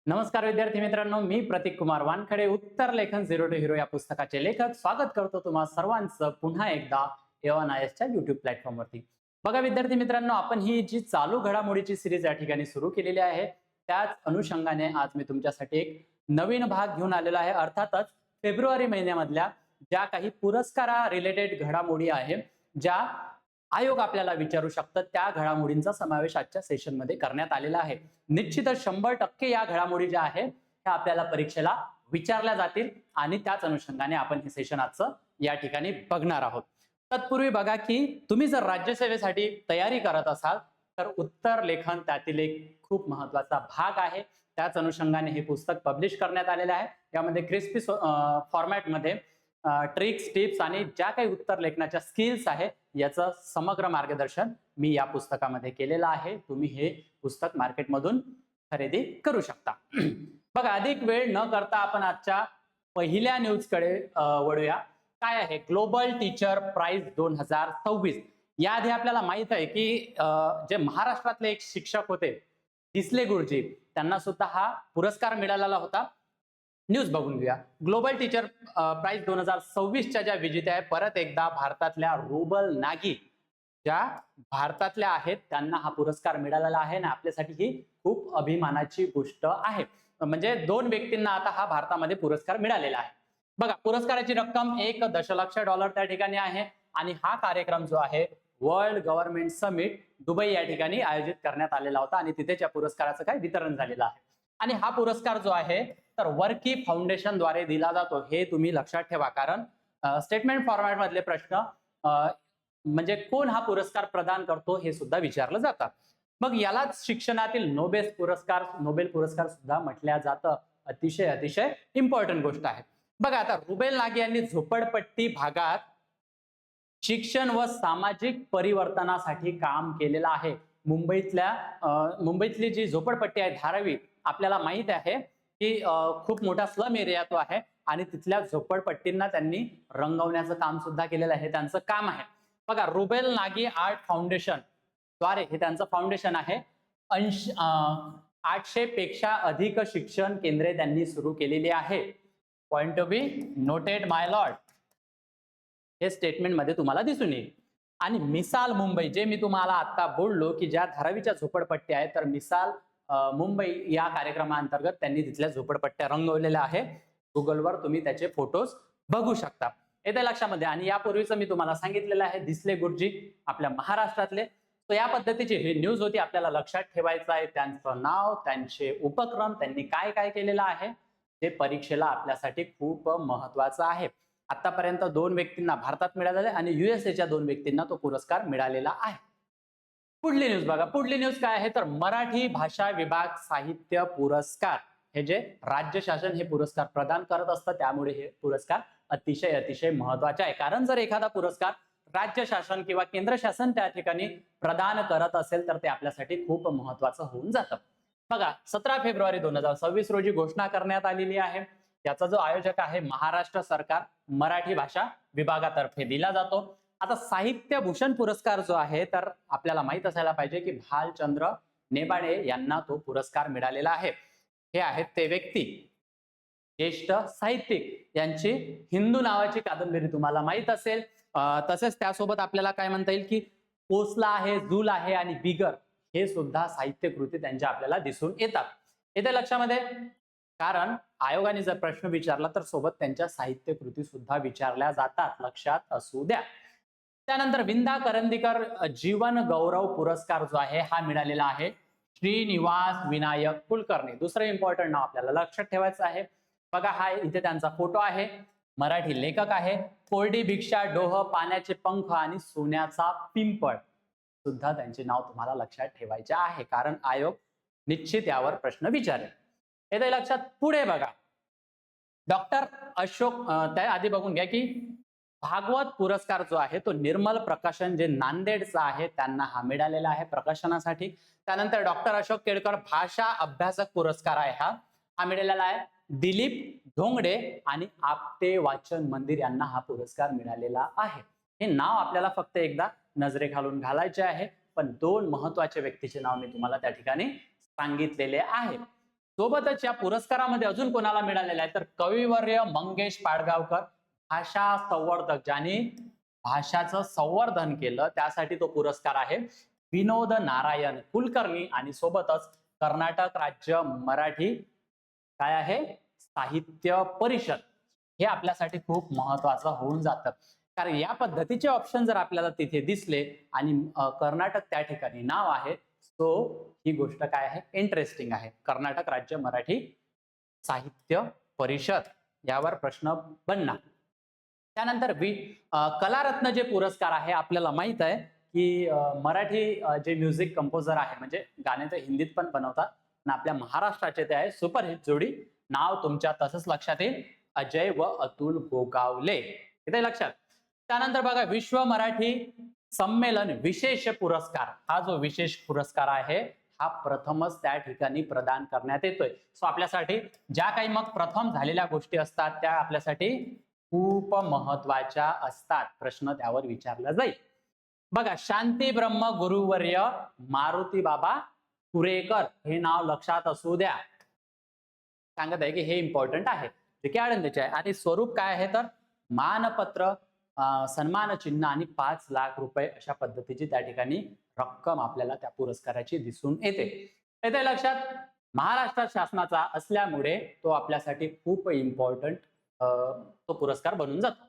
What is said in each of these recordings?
नमस्कार विद्यार्थी मित्रांनो, मी प्रतीक कुमार वानखडे, उत्तर लेखन झिरो टू हिरो या पुस्तकाचे लेखक. स्वागत करतो तुम्हा सर्वांचं पुन्हा एकदा एवानायसच्या युट्यूब प्लॅटफॉर्मवरती. बघा विद्यार्थी मित्रांनो, आपण ही जी चालू घडामोडीची सिरीज या ठिकाणी सुरू केलेली आहे, त्याच अनुषंगाने आज मी तुमच्यासाठी एक नवीन भाग घेऊन आलेलो आहे. अर्थातच फेब्रुवारी महिन्यामधल्या ज्या काही पुरस्कारा रिलेटेड घडामोडी आहे, ज्या आयोग आपल्याला विचारू शकतात, त्या घडामोडींचा समावेश आजच्या सेशनमध्ये करण्यात आलेला आहे. निश्चितच 100% या घडामोडी ज्या आहेत त्या आपल्याला परीक्षेला विचारल्या जातील आणि त्याच अनुषंगाने आपण हे सेशन आजचं या ठिकाणी बघणार आहोत. तत्पूर्वी बघा की तुम्ही जर राज्यसेवेसाठी तयारी करत असाल तर उत्तर लेखन त्यातील एक खूप महत्वाचा भाग आहे. त्याच अनुषंगाने हे पुस्तक पब्लिश करण्यात आलेले आहे. यामध्ये क्रिस्पी फॉर्मॅटमध्ये ट्रिक्स, टिप्स आणि ज्या काही उत्तर लेखनाच्या स्किल्स आहे याचं समग्र मार्गदर्शन मी या पुस्तकामध्ये केलेलं आहे. तुम्ही हे पुस्तक मार्केटमधून खरेदी करू शकता. बघा, अधिक वेळ न करता आपण आजच्या पहिल्या न्यूजकडे वळूया. काय आहे ग्लोबल टीचर प्राइज 2026. याआधी आपल्याला माहित आहे की जे महाराष्ट्रातले एक शिक्षक होते डिसले गुरुजी, त्यांना सुद्धा हा पुरस्कार मिळालेला होता. न्यूज बघून घेऊया. ग्लोबल टीचर प्राइज 2026च्या ज्या विजेत्या आहे, परत एकदा भारतातल्या रुबल नागी ज्या भारतातल्या आहेत त्यांना हा पुरस्कार मिळालेला आहे ना. आपल्यासाठी ही खूप अभिमानाची गोष्ट आहे. म्हणजे दोन व्यक्तींना आता हा भारतामध्ये पुरस्कार मिळालेला आहे. बघा, पुरस्काराची रक्कम $1 दशलक्ष त्या ठिकाणी आहे आणि हा कार्यक्रम जो आहे वर्ल्ड गव्हर्नमेंट समिट दुबई या ठिकाणी आयोजित करण्यात आलेला होता आणि तिथेच्या पुरस्काराचं काय वितरण झालेलं आहे. आणि हा पुरस्कार जो आहे तर वर्की फाउंडेशन द्वारे दिला जातो. हे तुम्ही लक्षात ठेवा, कारण स्टेटमेंट फॉर्मॅट मधले प्रश्न म्हणजे कोण हा पुरस्कार प्रदान करतो हे सुद्धा विचारलं जातं. मग यालाच शिक्षणातील नोबेल पुरस्कार सुद्धा म्हटल्या जातं. अतिशय अतिशय इम्पॉर्टंट गोष्ट आहे. बघा, आता रुबेल नागी यांनी झोपडपट्टी भागात शिक्षण व सामाजिक परिवर्तनासाठी काम केलेलं आहे. मुंबईतली जी झोपडपट्टी आहे धारावी, आपल्याला माहित आहे की खूप मोठा स्लम एरिया तो आहे आणि तिथल्या झोपडपट्टींना त्यांनी रंगवण्याचं काम सुद्धा केलेलं आहे. त्यांचं काम आहे. बघा, रुबेल नागी आर्ट फाउंडेशन द्वारे हे त्यांचं फाउंडेशन आहे. 800 पेक्षा अधिक शिक्षण केंद्रे त्यांनी सुरू केलेली आहे. Point to be noted my Lord. हे स्टेटमेंट मध्ये तुम्हाला दिसून येईल. आणि मिसाल मुंबई, जे मी तुम्हाला आता बोललो की ज्या धारावीच्या झोपडपट्ट्या आहेत, तर मिसाल मुंबई या कार्यक्रमाअंतर्गत त्यांनी तिथल्या झोपडपट्ट्या रंगवलेल्या आहे. गुगलवर तुम्ही त्याचे फोटोज बघू शकता. येते लक्षामध्ये. आणि यापूर्वीच मी तुम्हाला सांगितलेलं आहे दिसले गुरुजी आपल्या महाराष्ट्रातले. तर या पद्धतीची ही न्यूज होती. आपल्याला लक्षात ठेवायचं आहे त्यांचं नाव, त्यांचे उपक्रम, त्यांनी काय काय केलेलं आहे ते परीक्षेला आपल्यासाठी खूप महत्वाचं आहे. आतापर्यंत 2 व्यक्तींना भारतात मिळालेला आणि युएसएच्या 2 व्यक्तींना तो पुरस्कार मिळालेला आहे. पुढली न्यूज बघा. पुढली न्यूज काय आहे तर मराठी भाषा विभाग साहित्य पुरस्कार. हे जे राज्य शासन हे पुरस्कार प्रदान करत असतं, त्यामुळे हे पुरस्कार अतिशय अतिशय महत्वाचे आहे. कारण जर एखादा पुरस्कार राज्य शासन किंवा केंद्र शासन त्या ठिकाणी प्रदान करत असेल तर ते आपल्यासाठी खूप महत्वाचं होऊन जातं. बघा, 17 फेब्रुवारी 2026 रोजी घोषणा करण्यात आलेली आहे. याचा जो आयोजक आहे महाराष्ट्र सरकार मराठी भाषा विभागातर्फे दिला जातो. आता साहित्य भूषण पुरस्कार जो आहे तर आपल्याला माहित असायला पाहिजे की भालचंद्र नेबाडे यांना तो पुरस्कार मिळालेला आहे. हे आहेत ते व्यक्ती, ज्येष्ठ साहित्यिक. यांची हिंदू नावाची कादंबरी तुम्हाला माहित असेल. तसेच त्यासोबत आपल्याला काय म्हणता येईल की कोसला आहे, झूल आहे आणि बिगर हे सुद्धा साहित्य कृती त्यांच्या आपल्याला दिसून येतात. येते लक्षामध्ये, कारण आयोगाने जर प्रश्न विचारला तर सोबत त्यांच्या साहित्य कृती सुद्धा विचारल्या जातात. लक्षात असू द्या. त्यानंतर विंदा करंदीकर जीवन गौरव पुरस्कार जो आहे हा मिळालेला आहे श्रीनिवास विनायक कुलकर्णी. दुसरं इम्पॉर्टंट नाव आपल्याला लक्षात ठेवायचं आहे. बघा, हा इथे त्यांचा फोटो आहे. मराठी लेखक आहे. कोरडी भिक्षा, डोह, पाण्याचे पंख आणि सोन्याचा पिंपळ सुद्धा त्यांचे नाव तुम्हाला लक्षात ठेवायचे आहे, कारण आयोग निश्चित यावर प्रश्न विचारेल. येते लक्षात. पुढे बघा, डॉक्टर अशोक, त्या आधी बघून घ्या की भागवत पुरस्कार जो आहे तो निर्मल प्रकाशन जे नांदेडचा आहे त्यांना हा मिळालेला आहे प्रकाशनासाठी. त्यानंतर डॉक्टर अशोक केळकर भाषा अभ्यासक पुरस्कार आहे हा मिळालेला आहे. दिलीप ढोंगडे आणि आपटे वाचन मंदिर यांना हा पुरस्कार मिळालेला आहे. हे नाव आपल्याला फक्त एकदा नजरेखालून घालायचे आहे, पण 2 महत्वाचे व्यक्तीचे नाव मी तुम्हाला त्या ठिकाणी सांगितलेले आहे. सोबतच या पुरस्कारामध्ये अजून कोणाला मिळालेला आहे तर कविवर्य मंगेश पाडगावकर, भाषा संवर्धक, ज्यांनी भाषाचं संवर्धन केलं त्यासाठी तो पुरस्कार आहे. विनोद नारायण कुलकर्णी आणि सोबतच कर्नाटक राज्य मराठी काय आहे साहित्य परिषद. हे आपल्यासाठी खूप महत्वाचं होऊन जातं, कारण या पद्धतीचे ऑप्शन जर आपल्याला तिथे दिसले आणि कर्नाटक त्या ठिकाणी नाव आहे, सो ही गोष्ट काय आहे इंटरेस्टिंग आहे. कर्नाटक राज्य मराठी साहित्य परिषद यावर प्रश्न बनणार. त्यानंतर कलारत्न जे पुरस्कार आहे आपल्याला माहित आहे की मराठी जे म्युझिक कंपोजर आहे, म्हणजे गाणे तर हिंदीत पण बनवतात आणि आपल्या महाराष्ट्राचे ते आहे सुपरहिट जोडी, नाव तुमच्या तसंच लक्षात येईल, अजय व अतुल गोगावले. इथे लक्षात. त्यानंतर बघा विश्व मराठी संमेलन विशेष पुरस्कार, हा जो विशेष पुरस्कार आहे हा प्रथमच त्या ठिकाणी प्रदान करण्यात येतोय. सो आपल्यासाठी ज्या काही मग प्रथम झालेल्या गोष्टी असतात त्या आपल्यासाठी खूप महत्वाच्या असतात. प्रश्न त्यावर विचारला जाईल. बघा शांती ब्रह्म गुरुवर्य मारुती बाबा कुरेकर हे नाव लक्षात असू द्या. सांगत आहे की हे इम्पॉर्टंट आहे, जे की आनंदाचे आहे. आणि स्वरूप काय आहे तर मानपत्र, सन्मान चिन्ह आणि 5 लाख रुपये अशा पद्धतीची त्या ठिकाणी रक्कम आपल्याला त्या पुरस्काराची दिसून येते. येते लक्षात. महाराष्ट्र शासनाचा असल्यामुळे तो आपल्यासाठी खूप इम्पॉर्टंट तो पुरस्कार बनून जातो.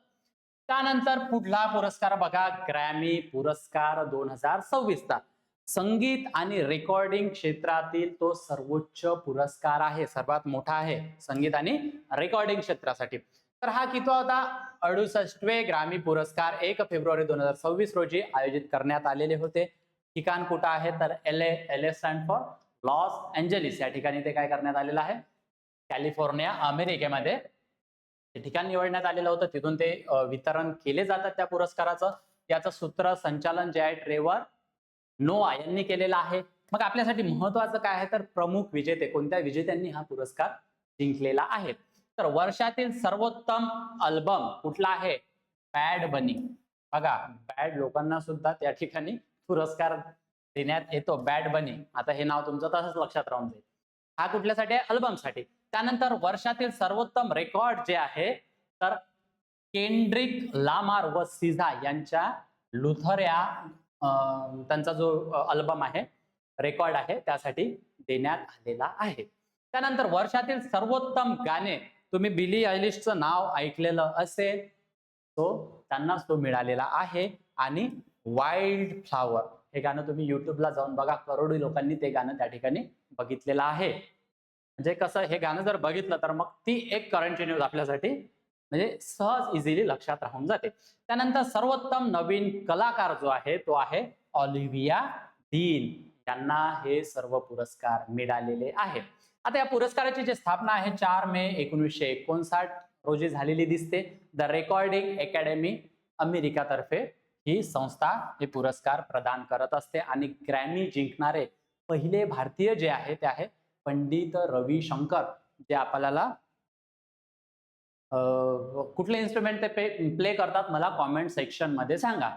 त्यानंतर पुढला पुरस्कार बघा ग्रॅमी पुरस्कार 2026 चा संगीत आणि रेकॉर्डिंग क्षेत्रातील तो सर्वोच्च पुरस्कार आहे, सर्वात मोठा आहे संगीत आणि रेकॉर्डिंग क्षेत्रासाठी. तर हा कितवा होता 68वे ग्रामी पुरस्कार 1 फेब्रुवारी 2026 रोजी आयोजित करण्यात आलेले होते. ठिकाण कुठं आहे तर LA stand for Los Angeles या ठिकाणी ते काय करण्यात आलेलं आहे कॅलिफोर्निया अमेरिकेमध्ये ते ठिकाण निवडण्यात आलेलं होतं. तिथून ते वितरण केले जातात त्या पुरस्काराचं. याचं सूत्र संचालन जे आहे ट्रेवर नोआ यांनी केलेलं आहे. मग आपल्यासाठी महत्वाचं काय आहे तर प्रमुख विजेते, कोणत्या विजेत्यांनी हा पुरस्कार जिंकलेला आहे. तर वर्षातील सर्वोत्तम अल्बम कुठला आहे बॅड बनी. बघा बॅड लोकांना सुद्धा त्या ठिकाणी पुरस्कार देण्यात येतो बॅड बनी. आता हे नाव तुमचं तसंच लक्षात राहून जाईल. हा कुठल्यासाठी आहे अल्बमसाठी. त्यानंतर वर्षातील सर्वोत्तम रेकॉर्ड जे आहे तर केंड्रिक लामार व सिझा यांच्या लुथर या त्यांचा जो अल्बम आहे रेकॉर्ड आहे त्यासाठी देण्यात आलेला आहे. त्यानंतर वर्षातील सर्वोत्तम गाणे तुम्ही बिली आयलिशचं नाव ऐकलेलं असेल, तो त्यांनाच तो मिळालेला आहे. आणि वाईल्ड फ्लावर हे गाणं तुम्ही युट्यूबला जाऊन बघा, करोडो लोकांनी ते गाणं त्या ठिकाणी बघितलेलं आहे. म्हणजे कसं हे गाणं जर बघितलं तर मग ती एक करंट न्यूज आपल्यासाठी म्हणजे सहज इझिली लक्षात राहून जाते. त्यानंतर सर्वोत्तम नवीन कलाकार जो आहे तो आहे ऑलिव्हिया डीन, यांना हे सर्व पुरस्कार मिळालेले आहेत. आता या पुरस्काराची जी स्थापना आहे 4 मे 1959 रोजी झालेली दिसते. द रेकॉर्डिंग अकॅडमी अमेरिकातर्फे ही संस्था हे पुरस्कार प्रदान करत असते. आणि ग्रॅमी जिंकणारे पहिले भारतीय जे आहे ते आहे पंडित रविशंकर, जे आपल्याला कुठले इन्स्ट्रुमेंट ते प्ले करतात मला कॉमेंट सेक्शन मध्ये सांगा.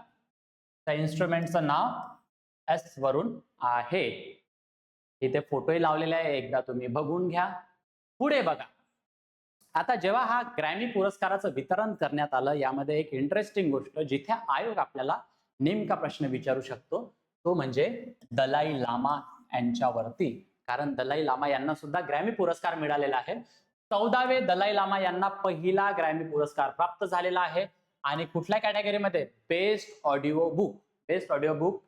त्या इन्स्ट्रुमेंटचं नाव एस वरून आहे. इथे फोटोही लावलेले आहे, एकदा तुम्ही बघून घ्या. पुढे बघा. आता जेव्हा हा ग्रॅमी पुरस्काराचं वितरण करण्यात आलं, यामध्ये एक इंटरेस्टिंग गोष्ट जिथे आयोग आपल्याला नेमका प्रश्न विचारू शकतो तो म्हणजे दलाई लामा यांच्यावरती. कारण दलाई लामा यांना सुद्धा ग्रॅमी पुरस्कार मिळालेला आहे. 14वे दलाई लामा यांना पहिला ग्रॅमी पुरस्कार प्राप्त झालेला आहे. आणि कुठल्या कॅटेगरीमध्ये best audio book, best audio book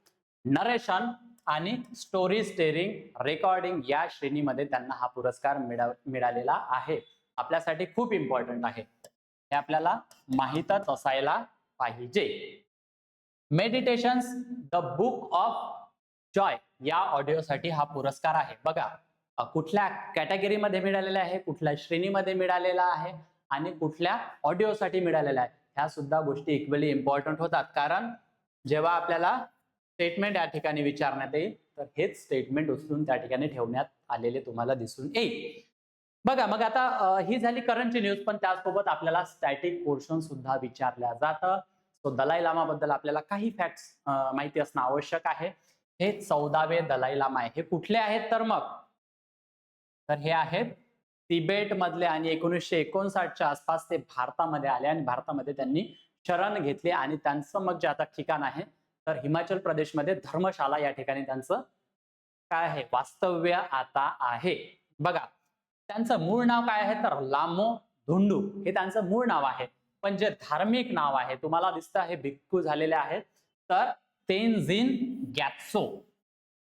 narration आणि स्टोरी स्टेरिंग रेकॉर्डिंग या श्रेणीमध्ये त्यांना हा पुरस्कार मिळालेला आहे. आपल्यासाठी खूप इम्पॉर्टंट आहे, हे आपल्याला माहीतच असायला पाहिजे. Meditations the book of Joy या ऑडिओसाठी हा पुरस्कार आहे. बघा कुठल्या कॅटेगरीमध्ये मिळालेला आहे, कुठल्या श्रेणीमध्ये मिळालेला आहे आणि कुठल्या ऑडिओसाठी मिळालेला आहे, ह्या सुद्धा गोष्टी इक्वली इम्पॉर्टंट होतात. कारण जेव्हा आपल्याला स्टेटमेंट या ठिकाणी विचारण्यात येईल तर हेच स्टेटमेंट उचलून त्या ठिकाणी ठेवण्यात आलेले तुम्हाला दिसून येईल. बघा मग आता ही झाली करंटची न्यूज, पण त्यासोबत आपल्याला स्टॅटिक पोर्शन सुद्धा विचारल्या जातं. तो दलाई लामा बद्दल आपल्याला काही फॅक्ट्स माहिती असणं आवश्यक आहे. हे 14वे दलाई लामा आहे. हे कुठले आहेत तर मग तर हे आहेत तिबेट मधले आणि 1959च्या आसपास ते भारतामध्ये आले आणि भारतामध्ये त्यांनी शरण घेतले आणि त्यांचं मग जे आता ठिकाण आहे तर हिमाचल प्रदेशमध्ये धर्मशाला या ठिकाणी त्यांचं काय आहे वास्तव्य आता आहे. बघा त्यांचं मूळ नाव काय आहे तर लामो धुंडू हे त्यांचं मूळ नाव आहे. पण जे धार्मिक नाव आहे तुम्हाला दिसतं हे भिक्खू झालेले आहेत तर तेनझिन गॅत्सो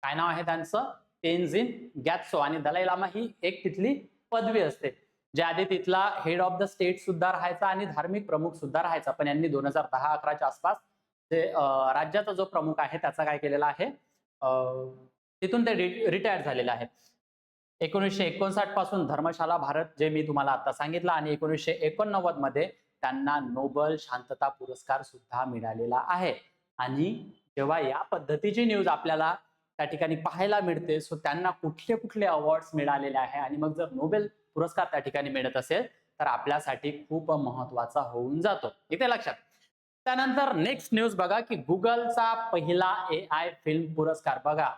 काय नाव आहे त्यांचं तेनझिन गॅत्सो आणि दलाई लामा ही एक तिथली पदवी असते. ज्या आधी तिथला हेड ऑफ द स्टेट सुद्धा राहायचा आणि धार्मिक प्रमुख सुद्धा राहायचा पण यांनी 2010-11च्या आसपास ते राज्याचा जो प्रमुख आहे त्याचा काय केलेला आहे तिथून ते रिटायर झालेले आहेत. 1959 पासून धर्मशाला भारत जे मी तुम्हाला आता सांगितलं आणि 1989 मध्ये त्यांना नोबेल शांतता पुरस्कार सुद्धा मिळालेला आहे. आणि जेव्हा या पद्धतीची न्यूज आपल्याला त्या ठिकाणी पाहायला मिळते सो त्यांना कुठले कुठले अवॉर्ड्स मिळालेले आहे आणि मग जर नोबेल पुरस्कार त्या ठिकाणी मिळत असेल तर आपल्यासाठी खूप महत्वाचा होऊन जातो. इथे लक्षात. त्यानंतर नेक्स्ट न्यूज बघा की गुगलचा पहिला AI फिल्म पुरस्कार बघा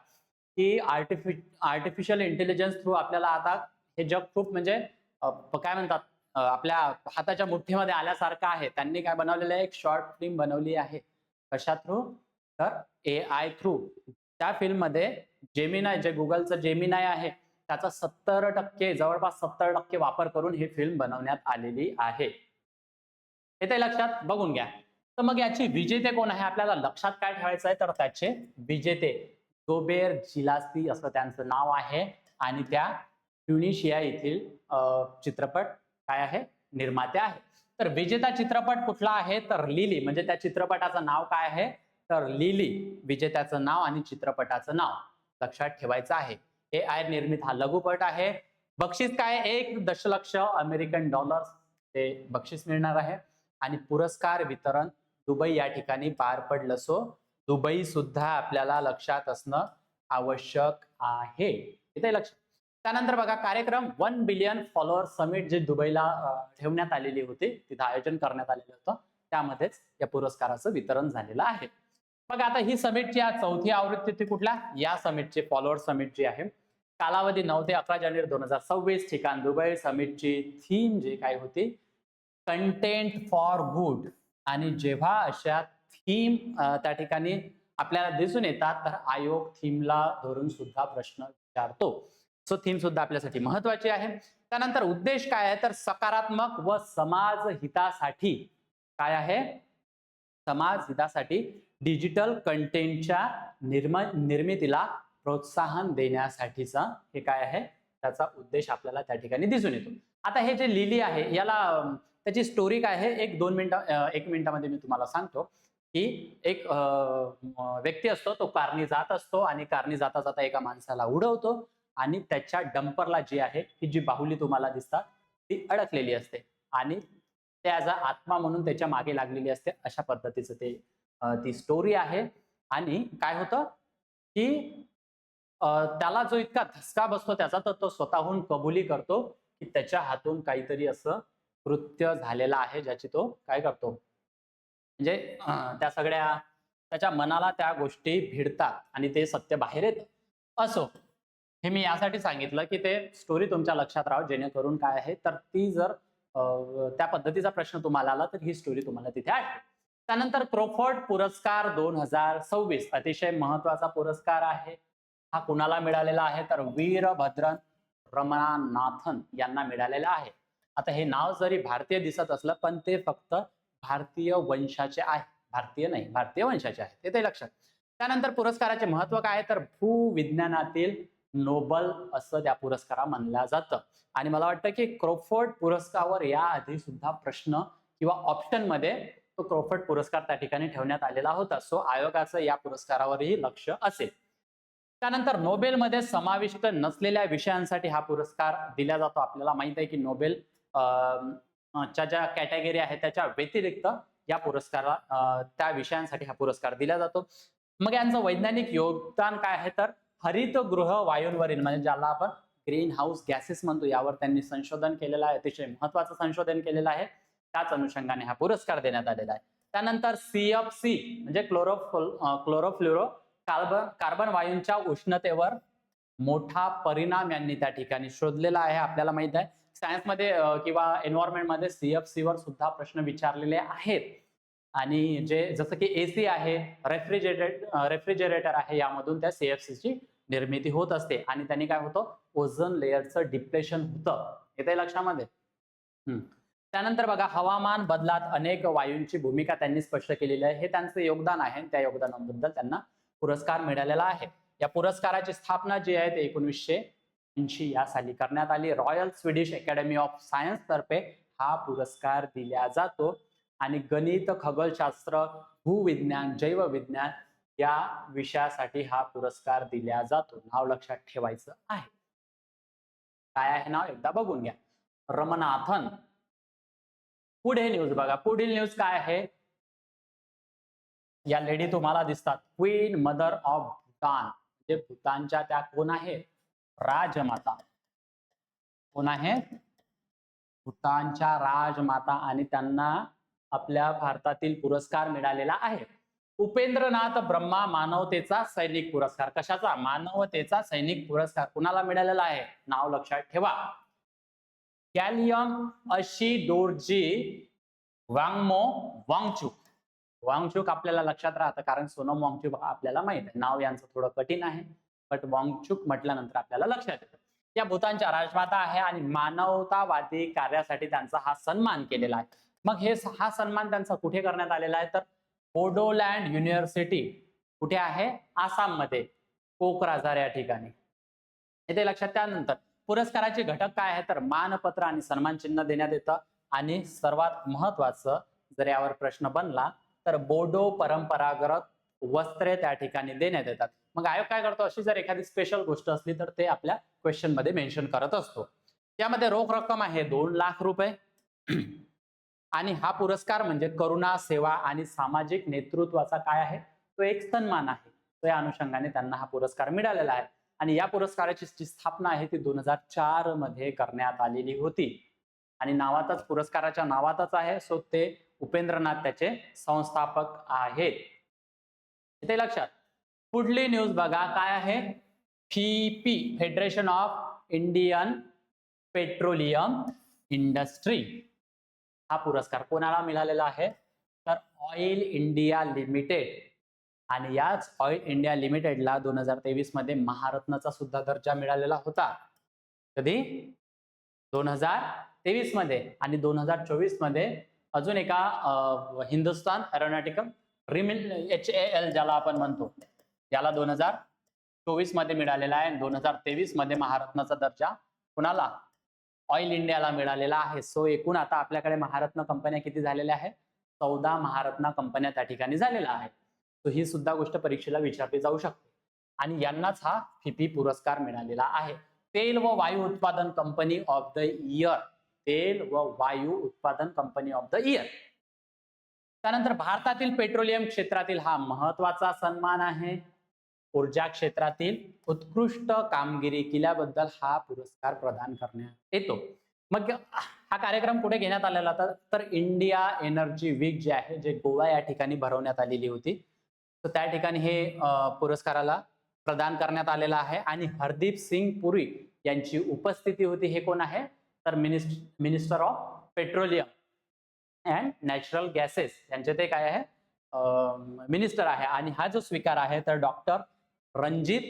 की आर्टिफिशियल इंटेलिजन्स थ्रू आपल्याला आता हे जग खूप म्हणजे काय म्हणतात आपल्या हाताच्या मुठीमध्ये आल्यासारखं आहे. त्यांनी काय बनवलेलं आहे एक शॉर्ट फिल्म बनवली आहे. कशा थ्रू तर AI थ्रू. त्या फिल्म मध्ये जेमिनाय जे गुगलचं जेमिनाय आहे त्याचा 70% जवळपास 70% वापर करून ही फिल्म बनवण्यात आलेली आहे. येते लक्षात बघून घ्या. तर मग याची विजेते कोण आहे आपल्याला लक्षात काय ठेवायचं आहे तर त्याचे विजेते जोबेर जिलास्ती असं त्यांचं नाव आहे आणि त्या ट्युनिशिया येथील चित्रपट काय आहे निर्माते आहे. तर विजेता चित्रपट कुठला आहे तर लिली म्हणजे त्या चित्रपटाचं नाव काय आहे तर लिली विजेत्याचं नाव आणि चित्रपटाचं नाव लक्षात ठेवायचं आहे. AI निर्मित हा लघुपट आहे. बक्षीस काय 1 दशलक्ष अमेरिकन डॉलर्स ते बक्षीस मिळणार आहे आणि पुरस्कार वितरण दुबई या ठिकाणी पार पडलं. सो दुबई सुद्धा आपल्याला लक्षात असणं आवश्यक आहे. इथे लक्षात. त्यानंतर बघा कार्यक्रम 1 बिलियन फॉलोअर समिट जे दुबईला ठेवण्यात आलेली होती तिथं आयोजन करण्यात आलेलं होतं त्यामध्येच या पुरस्काराचं वितरण झालेलं आहे. बघा आता ही समिटची आज 4थी आवृत्ती होती कुठल्या या समिटची फॉलोअर समिट जी आहे कालावधी 9 ते 11 जानेवारी 2026 ठिकाण दुबई. समिटची थीम जे काय होती कंटेंट फॉर गुड आणि जेव्हा अशा थीम त्या ठिकाणी आपल्याला दिसून येतात तर आयोग थीमला धरून सुद्धा प्रश्न विचारतो. सो थीम सुद्धा आपल्यासाठी महत्वाची आहे. त्यानंतर उद्देश काय आहे तर सकारात्मक व समाज हितासाठी काय आहे समाज हितासाठी डिजिटल कंटेंटच्या निर्मितीला प्रोत्साहन देण्यासाठीचा हे काय आहे त्याचा उद्देश आपल्याला त्या ठिकाणी दिसून येतो. आता हे जे लिली आहे याला त्याची स्टोरी काय आहे 1 मिनिटामध्ये मी तुम्हाला सांगतो की एक व्यक्ती असतो तो कारनी जात असतो आणि कारनी जाता जाता एका माणसाला उडवतो आणि त्याच्या डंपरला जी आहे ही जी बाहुली तुम्हाला दिसतात ती अडकलेली असते आणि त्याचा आत्मा म्हणून त्याच्या मागे लागलेली असते. अशा पद्धतीचं ते ती स्टोरी आहे. आणि काय होतं की त्याला जो इतका धसका बसतो त्याचा तर तो स्वतःहून कबुली करतो की त्याच्या हातून काहीतरी असं कृत्य झालेलं आहे ज्याची तो काय करतो म्हणजे त्या सगळ्या त्याच्या मनाला त्या गोष्टी भिडतात आणि ते सत्य बाहेर येतं. असो हे मी यासाठी सांगितलं की ते स्टोरी तुमच्या लक्षात राहावं जेणेकरून काय आहे तर ती जर त्या पद्धतीचा प्रश्न तुम्हाला आला तर ही स्टोरी तुम्हाला तिथे आठवेल. त्यानंतर क्रोफर्ड पुरस्कार 2026 अतिशय महत्वाचा पुरस्कार आहे. हा कुणाला मिळालेला आहे तर वीरभद्रन रमणानाथन यांना मिळालेला आहे. आता हे नाव जरी भारतीय दिसत असलं पण ते फक्त भारतीय वंशाचे आहे. भारतीय नाही भारतीय वंशाचे आहे ते लक्षात. त्यानंतर पुरस्काराचे महत्व काय तर भूविज्ञानातील नोबल असं त्या पुरस्कारा म्हणलं जातं. आणि मला वाटतं की क्रोफर्ड पुरस्कारावर या आधी सुद्धा प्रश्न किंवा ऑप्शन मध्ये तो क्रोफर्ड पुरस्कार त्या ठिकाणी ठेवण्यात आलेला होता. सो आयोगाचं या पुरस्कारावरही लक्ष असेल. त्यानंतर नोबेलमध्ये समाविष्ट नसलेल्या विषयांसाठी हा पुरस्कार दिला जातो. आपल्याला माहित आहे की नोबेल च्या ज्या कॅटेगरी आहेत त्याच्या व्यतिरिक्त या पुरस्काराला त्या विषयांसाठी हा पुरस्कार दिला जातो. मग यांचं वैज्ञानिक योगदान काय आहे तर हरितगृह वायूंवरील म्हणजे ज्याला आपण ग्रीन हाऊस गॅसेस म्हणतो यावर त्यांनी संशोधन केलेलं आहे. अतिशय महत्वाचं संशोधन केलेलं आहे. त्याच अनुषंगाने हा पुरस्कार देण्यात आलेला आहे. त्यानंतर CFC म्हणजे क्लोरोफ्लोरो कार्बन वायूंच्या उष्णतेवर मोठा परिणाम यांनी त्या ठिकाणी शोधलेला आहे. आपल्याला माहित आहे सायन्समध्ये किंवा एन्व्हायरमेंटमध्ये CFC वर सुद्धा प्रश्न विचारलेले आहेत. आणि जे जसं की AC आहे, रेफ्रिजरेटर आहे, यामधून त्या CFC ची निर्मिती होत असते आणि त्यांनी काय होतं, ओझोन लेअरचं डिप्लेशन होतं. येते लक्षामध्ये. त्यानंतर बघा, हवामान बदलात अनेक वायूंची भूमिका त्यांनी स्पष्ट केलेली आहे. हे त्यांचं योगदान आहे. त्या योगदानाबद्दल त्यांना पुरस्कार मिळालेला आहे. या पुरस्काराची स्थापना जी आहे ते 1980 या साली करण्यात आली. Royal Swedish academy of science तर्फे हा पुरस्कार दिला जातो आणि गणित, खगोलशास्त्र, भूविज्ञान, जैवविज्ञान या विषयासाठी हा पुरस्कार दिला जातो. नाव लक्षात ठेवायचं आहे. काय आहे नाव एकदा बघून घ्या, रमनाथन. पुढे न्यूज बघा, पुढील न्यूज काय आहे. या लेडी तुम्हाला दिसतात, क्वीन मदर ऑफ भूतान. म्हणजे भूतानच्या त्या कोण आहेत, राजमाता. कोण आहेत, भूतानच्या राजमाता. आणि त्यांना आपल्या भारतातील पुरस्कार मिळालेला आहे. उपेंद्रनाथ ब्रह्मा मानवतेचा सैनिक पुरस्कार. कशाचा, मानवतेचा सैनिक पुरस्कार कुणाला मिळालेला आहे, नाव लक्षात ठेवा. गॅलियम अशिडोर्जी वांगमो वांगचुक. वांगचुक आपल्याला लक्षात राहतं कारण सोनम वांगचुक आपल्याला माहित आहे. नाव यांचं थोडं कठीण आहे, बट वांगचुक म्हटल्यानंतर आपल्याला लक्षात येतं. या भूतानच्या राजमाता आहे आणि मानवतावादी कार्यासाठी त्यांचा हा सन्मान केलेला आहे. मग हा सन्मान त्यांचा कुठे करण्यात आलेला आहे, तर बोडोलँड युनिव्हर्सिटी कुठे आहे, आसाम मध्ये, कोकराझार या ठिकाणी. येथे लक्षात. त्यानंतर पुरस्काराचे घटक काय आहे, तर मानपत्र आणि सन्मान चिन्ह देण्यात येतं. आणि सर्वात महत्वाचं, जर यावर प्रश्न बनला तर बोडो परंपरागत वस्त्रे त्या ठिकाणी देण्यात येतात. मग आयोग काय करतो, अशी जर एखादी स्पेशल गोष्ट असली तर ते आपल्या क्वेश्चन मध्ये मेन्शन करत असतो. त्यामध्ये रोख रक्कम आहे 2 लाख रुपये. आणि हा पुरस्कार म्हणजे करुणा, सेवा आणि सामाजिक नेतृत्वाचा काय आहे, तो एक सन्मान आहे. तो या अनुषंगाने त्यांना हा पुरस्कार मिळालेला आहे. आणि या पुरस्काराची जी स्थापना आहे ती 2004 मध्ये करण्यात आलेली होती. आणि नावातच, पुरस्काराच्या नावातच आहे. सो ते उपेंद्रनाथ त्याचे संस्थापक आहेत. इथे लक्षात. पुढली न्यूज बघा, काय आहे, FIPI federation of Indian petroleum industry. हा पुरस्कार कोणाला मिळालेला आहे, तर ऑइल इंडिया लिमिटेड. आणि याच ऑइल इंडिया लिमिटेडला 2023 मध्ये महारत्नाचा सुद्धा दर्जा मिळालेला होता. कधी, 2023 मध्ये. आणि 2024 मध्ये अजून एका हिंदुस्तान एरोनॉटिकल HAL ज्याला आपण म्हणतो, याला 2024 मध्ये मिळालेला आहे. 2023 मध्ये महारत्नाचा दर्जा कुणाला, ऑइल इंडियाला मिळालेला आहे. सो एकूण आता आपल्याकडे महारत्न कंपन्या किती झालेल्या आहेत, 14 महारत्न कंपन्या त्या ठिकाणी झालेल्या आहेत. तो ही सुद्धा गोष्ट परीक्षेला विचारली जाऊ शकते. आणि यांनाच हा FIPI पुरस्कार मिळालेला आहे. तेल व वायू उत्पादन कंपनी ऑफ द इयर. तेल व वायू उत्पादन कंपनी ऑफ द इयर. त्यानंतर भारतातील पेट्रोलियम क्षेत्रातील हा महत्वाचा सन्मान आहे. ऊर्जा क्षेत्रातील उत्कृष्ट कामगिरी केल्याबद्दल हा पुरस्कार प्रदान करण्यात येतो. मग हा कार्यक्रम कुठे घेण्यात आलेला होता, तर इंडिया एनर्जी वीक जे आहे, जे गोवा या ठिकाणी भरवण्यात आलेली होती. तर त्या ठिकाणी हे पुरस्काराला प्रदान करण्यात आलेला आहे. आणि हरदीप सिंग पुरी यांची उपस्थिती होती. हे कोण आहे, तर minister of petroleum and natural gases यांचे ते काय आहे, मिनिस्टर आहे. आणि हा जो स्वीकार आहे तर डॉक्टर रणजित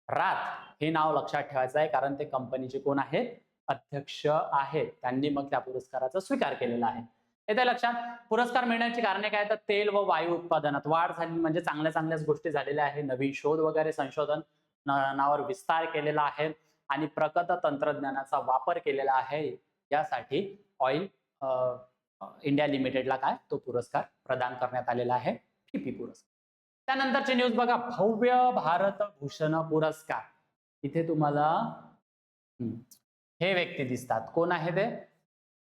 राथ हे नाव लक्षात ठेवायचं आहे, कारण ते कंपनीचे कोण आहेत, अध्यक्ष आहेत. त्यांनी मग त्या पुरस्काराचा स्वीकार केलेला आहे. येते लक्षात. पुरस्कार मिळण्याची कारणे काय, तर तेल व वायू उत्पादनात वाढ झाली, म्हणजे चांगल्याच गोष्टी झालेल्या आहे. नवीन शोध वगैरे, संशोधन नावावर विस्तार केलेला आहे. आणि प्रगत तंत्रज्ञानाचा वापर केलेला आहे. यासाठी ऑइल इंडिया लिमिटेडला काय, तो पुरस्कार प्रदान करण्यात आलेला आहे, FIPI पुरस्कार. त्यानंतरची न्यूज बघा, भव्य भारत भूषण पुरस्कार. इथे तुम्हाला हे व्यक्ती दिसतात. कोण आहे ते,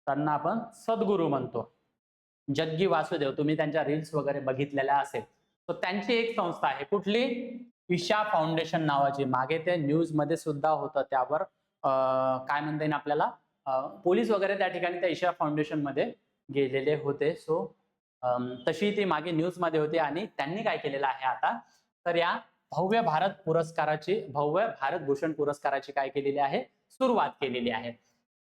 त्यांना आपण सद्गुरू म्हणतो, जग्गी वासुदेव. तुम्ही त्यांच्या रील्स वगैरे बघितलेल्या असेल. तर त्यांची एक संस्था आहे, कुठली, ईशा फाउंडेशन नावाची. मागे ते न्यूज मध्ये सुद्धा होतं. त्यावर काय म्हणता येईल आपल्याला, पोलीस वगैरे त्या ठिकाणी त्या ईशा फाउंडेशन मध्ये गेलेले होते. सो तशी ती मागे न्यूज मध्ये होती. आणि त्यांनी काय केलेलं आहे आता, तर या भव्य भारत भूषण पुरस्काराची काय केलेली आहे, सुरुवात केलेली आहे.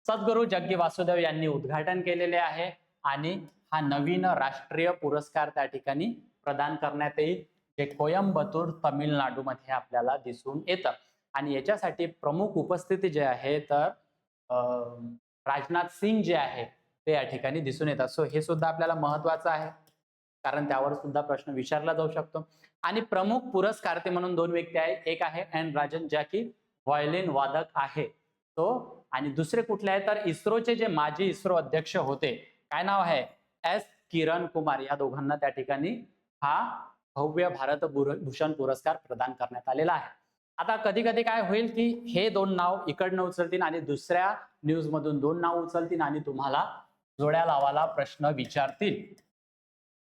सद्गुरू जग्गी वासुदेव यांनी उद्घाटन केलेले आहे आणि हा नवीन राष्ट्रीय पुरस्कार त्या ठिकाणी प्रदान करण्यात येईल, जे कोयंबतूर तामिळनाडूमध्ये आपल्याला दिसून येतं. आणि याच्यासाठी प्रमुख उपस्थिती जे आहे तर राजनाथ सिंग जे आहे ते या ठिकाणी दिसून येतात. सो हे सुद्धा आपल्याला महत्वाचं आहे, कारण त्यावर सुद्धा प्रश्न विचारला जाऊ शकतो. आणि प्रमुख पुरस्कारते म्हणून 2 व्यक्ती आहेत. एक आहे एन राजन, ज्या की व्हायोलिन वादक आहे तो, आणि दुसरे कुठले आहे तर इस्रोचे जे माजी इस्रो अध्यक्ष होते, काय नाव आहे, एस किरण कुमार. या दोघांना त्या ठिकाणी हा भव्य भारत भूषण पुरस्कार प्रदान करण्यात आलेला आहे. आता कधी कधी काय होईल की हे 2 नाव इकडनं उचलतील आणि दुसऱ्या न्यूज मधून 2 नाव उचलतील आणि तुम्हाला जोड्या लावायला प्रश्न विचारतील.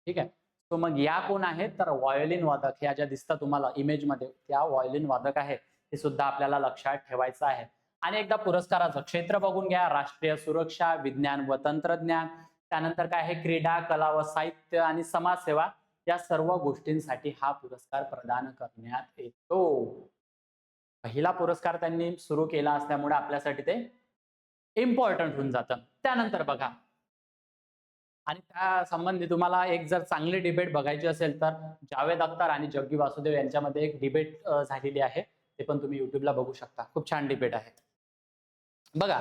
ठीक आहे. तो मग या कोण आहेत तर व्हायोलिन वादक, ह्या ज्या दिसतात तुम्हाला इमेज मध्ये त्या व्हायोलिन वादक आहे, हे सुद्धा आपल्याला लक्षात ठेवायचं आहे. आणि एकदा पुरस्काराचं क्षेत्र बघून घ्या. राष्ट्रीय सुरक्षा, विज्ञान व तंत्रज्ञान, त्यानंतर काय आहे क्रीडा, कला व साहित्य आणि समाजसेवा, या सर्व गोष्टींसाठी हा पुरस्कार प्रदान करण्यात येतो. पहिला पुरस्कार त्यांनी सुरू केला असल्यामुळे आपल्यासाठी ते इम्पॉर्टंट होऊन जातं. त्यानंतर बघा, आणि त्या संबंधी तुम्हाला एक जर चांगली डिबेट बघायची असेल तर जावेद अख्तर आणि जग्गी वासुदेव यांच्यामध्ये एक डिबेट झालेली आहे, ते पण तुम्ही युट्यूबला बघू शकता. खूप छान डिबेट आहे. बघा,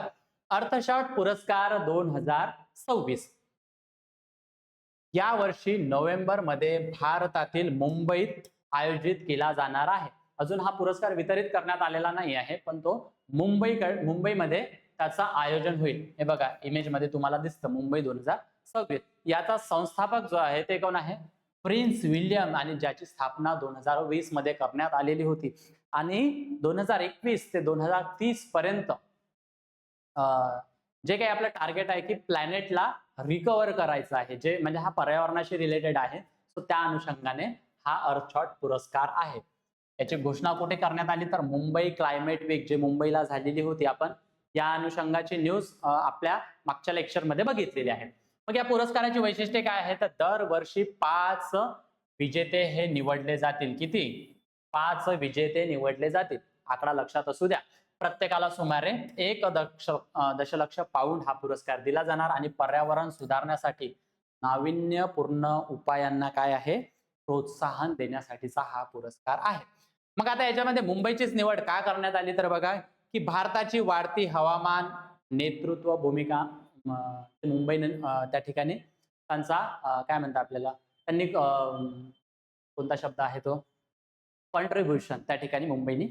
अर्थशॉट पुरस्कार 2026 या वर्षी नोव्हेंबर मध्ये भारतातील मुंबईत आयोजित केला जाणार आहे. अजून हा पुरस्कार वितरित करण्यात आलेला नाही आहे, पण तो मुंबईमध्ये त्याचं आयोजन होईल. हे बघा इमेज मध्ये तुम्हाला दिसतं मुंबई 2026. याचा संस्थापक जो आहे ते कोण आहे, प्रिन्स विल्यम, आणि ज्याची स्थापना 2020 मध्ये करण्यात आलेली होती. आणि 2021 ते 2030 पर्यंत जे काही आपलं टार्गेट आहे की प्लॅनेटला रिकव्हर करायचं आहे, जे म्हणजे हा पर्यावरणाशी रिलेटेड आहे. सो त्या अनुषंगाने हा अर्थशॉट पुरस्कार आहे. याची घोषणा कुठे करण्यात आली तर मुंबई क्लायमेट वीक, जे मुंबईला झालेली होती, आपण या अनुषंगाची न्यूज आपल्या मागच्या लेक्चर मध्ये बघितलेली आहे. मग या पुरस्काराची वैशिष्ट्ये काय आहे तर दरवर्षी 5 विजेते हे निवडले जातील. किती? 5 विजेते निवडले जातील. आकडा लक्षात असू द्या. प्रत्येकाला सुमारे 1 दशलक्ष पाऊंड हा पुरस्कार दिला जाणार आणि पर्यावरण सुधारण्यासाठी नाविन्यपूर्ण उपायांना काय आहे, प्रोत्साहन देण्यासाठीचा हा पुरस्कार आहे. मग आता याच्यामध्ये मुंबईचीच निवड का करण्यात आली तर बघा की भारताची वाढती हवामान नेतृत्व भूमिका, मुंबई त्या ठिकाणी त्यांचा काय म्हणतात आपल्याला, त्यांनी कोणता शब्द आहे तो, कॉन्ट्रीब्युशन त्या ठिकाणी मुंबईने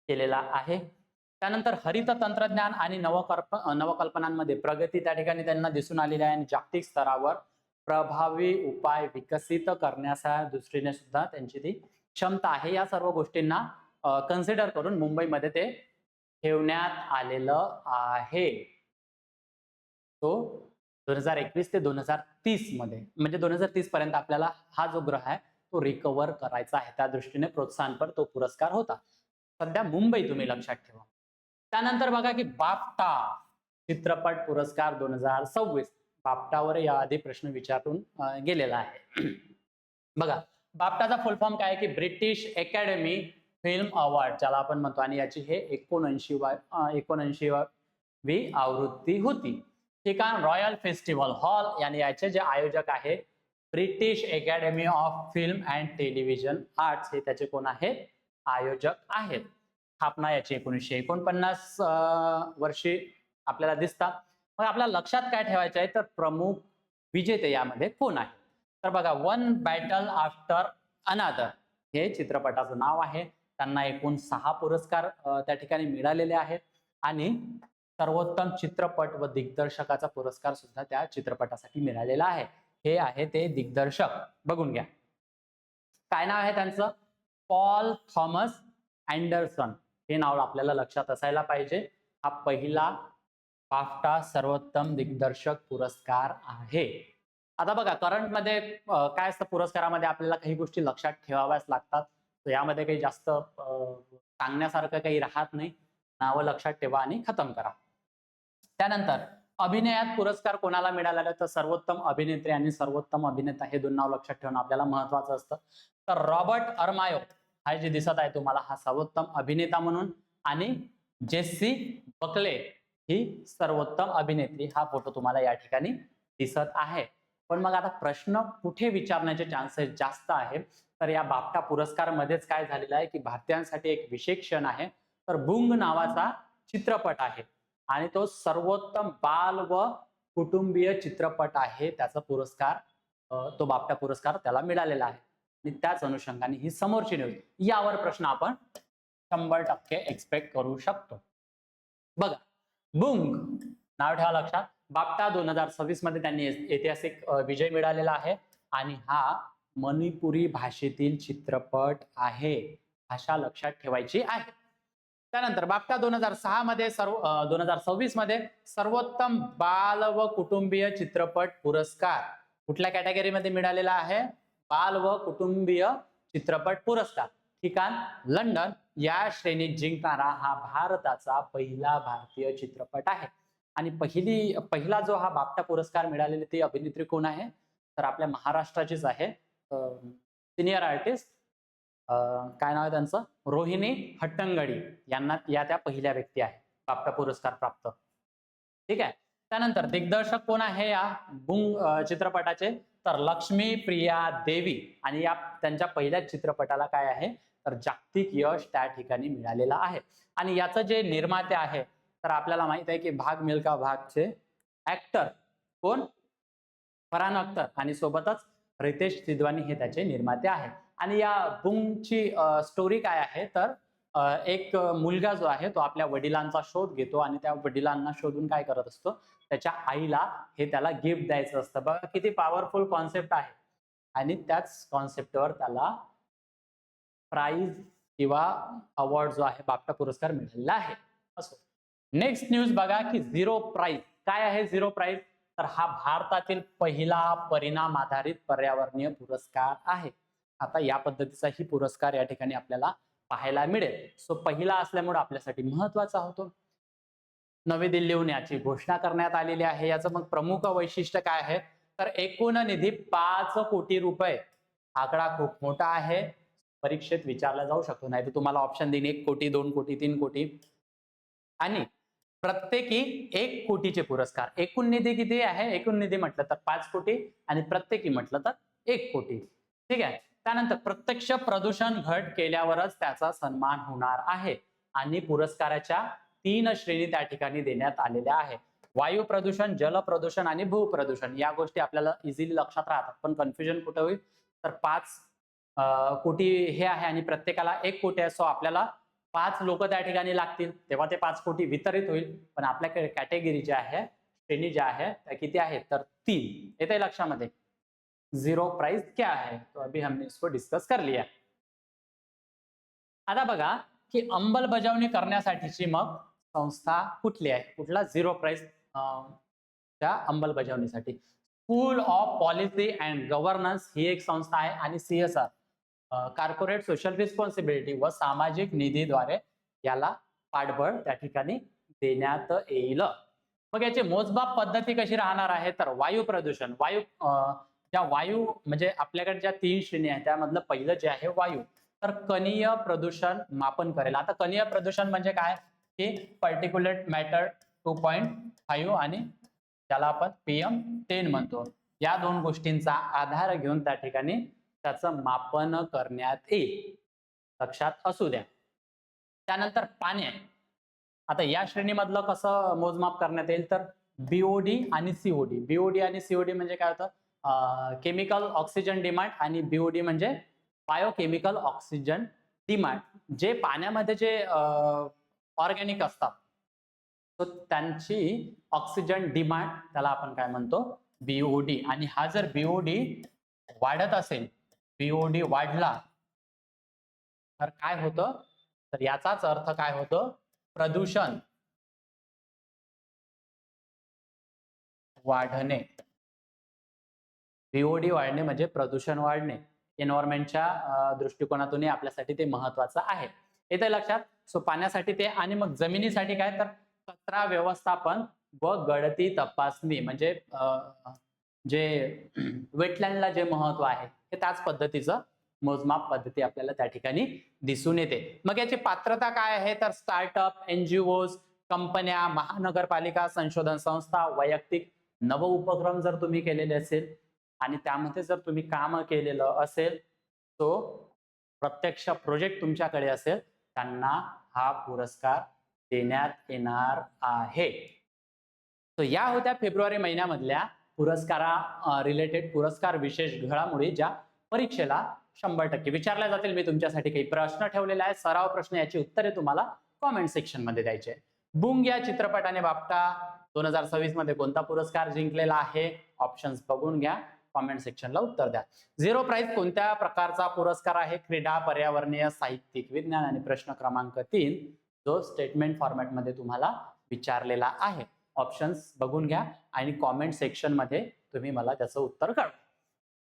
केलेला आहे. त्यानंतर हरित तंत्रज्ञान आणि नवकल्पनांमध्ये प्रगती त्या ठिकाणी त्यांना दिसून आलेली आहे आणि जागतिक स्तरावर प्रभावी उपाय विकसित करण्याच्या दृष्टीने सुद्धा त्यांची ती क्षमता आहे. या सर्व गोष्टींना कन्सिडर करून मुंबईमध्ये ते ठेवण्यात आलेलं आहे. तो 2021 ते 2030 मध्ये, म्हणजे 2030 पर्यंत आपल्याला हा जो ग्रह आहे तो रिकव्हर करायचा आहे. त्या दृष्टीने प्रोत्साहनपर तो पुरस्कार होता. सध्या मुंबई तुम्ही लक्षात ठेवा. त्यानंतर बघा की बाफ्टा चित्रपट पुरस्कार 2026, बाफ्टावर याआधी प्रश्न विचारून गेलेला आहे. बघा, बाफ्टाचा फुल फॉर्म काय आहे की ब्रिटिश अकॅडमी फिल्म अवॉर्ड, ज्याला आपण म्हणतो, आणि याची हे 79वी आवृत्ती होती. ठिकाण रॉयल फेस्टिवल हॉल, आणि याचे जे आयोजक आहे British academy of film and television arts, हे त्याचे कोण आहेत, आयोजक आहेत. स्थापना याची 1949 वर्षी आपल्याला दिसतात. मग आपल्याला लक्षात काय ठेवायचं आहे तर प्रमुख विजेते यामध्ये कोण आहे तर बघा, वन बॅटल आफ्टर अनादर हे चित्रपटाचं नाव आहे. त्यांना एकूण 6 पुरस्कार त्या ठिकाणी मिळालेले आहेत आणि सर्वोत्तम चित्रपट व दिग्दर्शकाचा पुरस्कार सुद्धा त्या चित्रपटासाठी मिळालेला आहे. हे आहे ते दिग्दर्शक. बघून घ्या काय नाव आहे त्यांचं, पॉल थॉमस अँडरसन. हे नाव आपल्याला लक्षात असायला पाहिजे. हा पहिला बाफ्टा सर्वोत्तम दिग्दर्शक पुरस्कार आहे. आता बघा करंट मध्ये काय असतं, पुरस्कारामध्ये आपल्याला काही गोष्टी लक्षात ठेवाव्याच लागतात. यामध्ये काही जास्त सांगण्यासारखं काही राहत नाही. नावं लक्षात ठेवा आणि खतम करा. त्यानंतर अभिनयात पुरस्कार कोणाला मिळाला तर सर्वोत्तम अभिनेत्री आणि सर्वोत्तम अभिनेता हे 2 नाव लक्षात ठेवणं आपल्याला महत्वाचं असतं. तर रॉबर्ट अर्मायो हा जे दिसत आहे तुम्हाला हा सर्वोत्तम अभिनेता म्हणून, आणि जेस्सी बकले ही सर्वोत्तम अभिनेत्री, हा फोटो तुम्हाला या ठिकाणी दिसत आहे. पण मग आता प्रश्न कुठे विचारण्याचे चान्सेस जास्त आहे, तर या बाफ्टा पुरस्कार मध्येच काय झालेलं आहे की भारतीयांसाठी एक विशेष क्षण आहे. तर बुंग नावाचा चित्रपट आहे आणि तो सर्वोत्तम बाल व कुटुंबीय चित्रपट आहे, त्याचा पुरस्कार तो बाफ्टा पुरस्कार त्याला मिळालेला आहे. आणि त्याच अनुषंगाने ही समोरची न्यूज, यावर प्रश्न आपण 100% एक्सपेक्ट करू शकतो. बघा, बुंग नाव ठेवा लक्षात. बाफ्टा 2026 मध्ये त्यांनी ऐतिहासिक विजय मिळालेला आहे आणि हा मणिपुरी भाषेतील चित्रपट आहे. भाषा लक्षात ठेवायची आहे. त्यानंतर बाफ्टा 2006 मध्ये 2026 मध्ये सर्वोत्तम बाल व कुटुंबीय चित्रपट पुरस्कार कुठल्या कॅटेगरीमध्ये मिळालेला आहे? बाल व कुटुंबीय चित्रपट पुरस्कार. ठिकाण लंडन. या श्रेणीत जिंकणारा हा भारताचा पहिला भारतीय चित्रपट आहे. आणि पहिला जो हा बाफ्टा पुरस्कार मिळालेली ती अभिनेत्री कोण आहे? तर आपल्या महाराष्ट्राचीच आहे, सिनियर आर्टिस्ट, काय नाव आहे त्यांचं, रोहिणी हट्टंगडी यांना या त्या पहिल्या व्यक्ती आहे बाफ्टा पुरस्कार प्राप्त. ठीक आहे. त्यानंतर दिग्दर्शक कोण आहे या बुंग चित्रपटाचे? तर लक्ष्मी प्रिया देवी. आणि या त्यांच्या पहिल्याच चित्रपटाला काय आहे तर जागतिक यश त्या ठिकाणी मिळालेलं आहे. आणि याचं जे निर्माते आहे तर आपल्याला माहित आहे की भाग मिल्खा भागचे ऍक्टर कोण? फरहान अख्तर. आणि सोबतच रितेश सिद्धवानी हे त्याचे निर्माते आहेत. आणि या बुंगची स्टोरी काय आहे तर एक मुलगा जो आहे तो आपल्या वडिलांचा शोध घेतो आणि त्या वडिलांना शोधून काय करत असतो, त्याच्या आईला हे त्याला गिफ्ट द्यायचं असतं. बघा किती पॉवरफुल कॉन्सेप्ट आहे. आणि त्याच कॉन्सेप्टवर त्याला प्राइज किंवा अवॉर्ड जो आहे बाफ्टा पुरस्कार मिळालेला आहे. असो, नेक्स्ट न्यूज बघा की झिरो प्राइज. काय आहे झिरो प्राइज? तर हा भारतातील पहिला परिणाम आधारित पर्यावरणीय पुरस्कार आहे. आता या पद्धतीचा ही पुरस्कार या ठिकाणी आपल्याला पाहायला मिळेल. सो पहिला असल्यामुळे आपल्यासाठी महत्वाचा होतो. नवी दिल्लीहून याची घोषणा करण्यात आलेली आहे. याचं मग प्रमुख वैशिष्ट्य काय आहे तर एकूण निधी 5 कोटी रुपये. आकडा खूप मोठा आहे, परीक्षेत विचारला जाऊ शकतो. नाही तर तुम्हाला ऑप्शन देईन 1 कोटी, 2 कोटी, 3 कोटी. आणि प्रत्येकी 1 कोटीचे पुरस्कार. एकूण निधी किती आहे? एकूण निधी म्हटलं तर 5 कोटी आणि प्रत्येकी म्हटलं तर 1 कोटी. ठीक आहे. त्यानंतर प्रत्यक्ष प्रदूषण घट केल्यावरच त्याचा सन्मान होणार आहे. आणि पुरस्काराच्या 3 श्रेणी त्या ठिकाणी देण्यात आलेल्या आहेत. वायू प्रदूषण, जल प्रदूषण आणि भू प्रदूषण. या गोष्टी आपल्याला इझिली लक्षात राहतात. पण कन्फ्युजन कुठे होईल तर 5 कोटी हे आहे आणि प्रत्येकाला 1 कोटी आहे. सो आपल्याला 5 लोक त्या ठिकाणी लागतील तेव्हा ते 5 कोटी वितरित होईल. पण आपल्याकडे कॅटेगरी जी आहे, श्रेणी ज्या आहे त्या किती आहेत तर 3. येते लक्षामध्ये. जीरो प्राइस क्या है तो अभी हमने इसको डिस्कस कर लिया. आता बघा की अंमलबजावणी करण्यासाठीची मग संस्था कुठली आहे? कुठला झिरो प्राइस त्या अंमलबजावणीसाठी? School of policy and governance ही एक संस्था आहे. आणि CSR कॉर्पोरेट सोशल रिस्पॉन्सिबिलिटी व सामाजिक निधीद्वारे याला पाठबळ त्या ठिकाणी देण्यात येईल. मग याची मोजमाप पद्धती कशी राहणार आहे तर वायू प्रदूषण. ज्या वायू म्हणजे आपल्याकडे ज्या 3 श्रेणी आहेत त्यामधलं पहिलं जे आहे वायू, तर कणीय प्रदूषण मापन करेल. आता कणीय प्रदूषण म्हणजे काय की पर्टिक्युलेट मॅटर 2.5 आणि ज्याला आपण PM10 म्हणतो, या 2 गोष्टींचा आधार घेऊन त्या ठिकाणी त्याचं मापन करण्यात येईल. लक्षात असू द्या. त्यानंतर पाणी आहे. आता या श्रेणीमधलं कसं मोजमाप करण्यात येईल तर BOD आणि COD. BOD आणि COD म्हणजे काय होतं? Chemical oxygen demand. आणि BOD म्हणजे बायोकेमिकल ऑक्सिजन डिमांड. जे पाण्यामध्ये जे ऑर्गॅनिक असतात तर त्यांची ऑक्सिजन डिमांड त्याला आपण काय म्हणतो? BOD. आणि हा जर BOD वाढत असेल, BOD वाढला तर काय होतं तर याचाच अर्थ काय होतो? प्रदूषण वाढणे. BOD वाढणे म्हणजे प्रदूषण वाढणे. एन्व्हायरमेंटच्या दृष्टिकोनातूनही आपल्यासाठी ते महत्वाचं आहे. येते लक्षात. सो पाण्यासाठी ते. आणि मग जमिनीसाठी काय तर कचरा व्यवस्थापन व गळती तपासणी. म्हणजे जे वेटलँडला जे महत्व आहे ते त्याच पद्धतीचं मोजमाप पद्धती आपल्याला त्या ठिकाणी दिसून येते. मग याची पात्रता काय आहे तर स्टार्टअप, एनजीओज, कंपन्या, महानगरपालिका, संशोधन संस्था, वैयक्तिक नव उपक्रम जर तुम्ही केलेले असेल आणि त्यामध्ये जर तुम्ही काम केलेलं असेल तो प्रत्यक्ष प्रोजेक्ट तुमच्याकडे असेल त्यांना हा पुरस्कार देण्यात येणार आहे. तर या होत्या फेब्रुवारी महिन्यामधल्या पुरस्कारा रिलेटेड पुरस्कार विशेष घडामोडी ज्या परीक्षेला 100% विचारल्या जातील. मी तुमच्यासाठी काही प्रश्न ठेवलेले आहेत, सराव प्रश्न, याची उत्तरे तुम्हाला कॉमेंट सेक्शन मध्ये द्यायचे. बुंग या चित्रपटाने बाफ्टा 2026 मध्ये कोणता पुरस्कार जिंकलेला आहे? ऑप्शन्स बघून घ्या, कॉमेंट सेक्शनला उत्तर द्या. झिरो प्राइज कोणत्या प्रकारचा पुरस्कार आहे? क्रीडा, पर्यावरणीय, साहित्यिक, विज्ञान. आणि प्रश्न क्रमांक 3 जो स्टेटमेंट फॉर्मॅट मध्ये तुम्हाला विचारलेला आहे. ऑप्शन्स बघून घ्या आणि कॉमेंट सेक्शन मध्ये तुम्ही मला त्याचं उत्तर कळवा.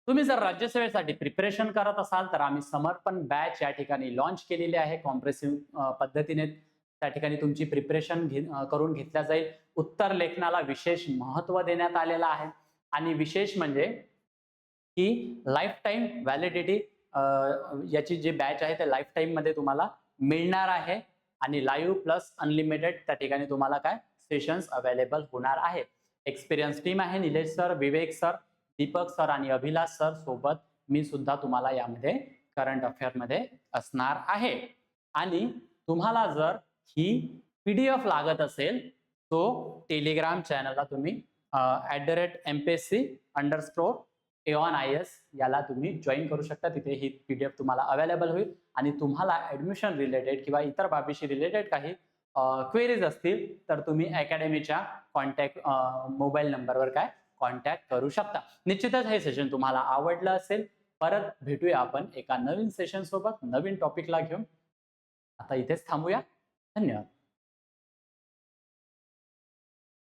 तुम्ही जर राज्यसेवेसाठी प्रिपरेशन करत असाल तर आम्ही समर्पण बॅच या ठिकाणी लॉन्च केलेली आहे. कॉम्प्रेसिव्ह पद्धतीने त्या ठिकाणी तुमची प्रिपरेशन करून घेतल्या जाईल. उत्तर लेखनाला विशेष महत्त्व देण्यात आलेलं आहे आणि विशेष म्हणजे की लाईफ टाईम व्हॅलिडिटी याची जी बॅच आहे ते लाईफ टाईम मध्ये तुम्हाला मिळणार आहे आणि लाईव्ह प्लस अनलिमिटेड त्या ठिकाणी तुम्हाला काय सेशन्स अवेलेबल होणार आहे. एक्सपिरियन्स टीम आहे, निलेश सर, विवेक सर, दीपक सर आणि अभिलाष सर सोबत मी सुद्धा तुम्हाला यामध्ये करंट अफेअर मध्ये असणार आहे. आणि तुम्हाला जर ही PDF लागत असेल तो टेलिग्राम चॅनलला तुम्ही @MPSC_AONIS याला तुम्ही जॉईन करू शकता. तिथे ही PDF तुम्हाला अवेलेबल होईल आणि तुम्हाला ऍडमिशन रिलेटेड किंवा इतर बाबीशी रिलेटेड काही क्वेरीज असतील तर तुम्ही अकॅडमीच्या कॉन्टॅक्ट मोबाईल नंबरवर काय कॉन्टॅक्ट करू शकता. निश्चितच हे सेशन तुम्हाला आवडलं असेल. परत भेटूया आपण एका नवीन सेशन सोबत, नवीन टॉपिकला घेऊन. आता इथेच थांबूया. धन्यवाद.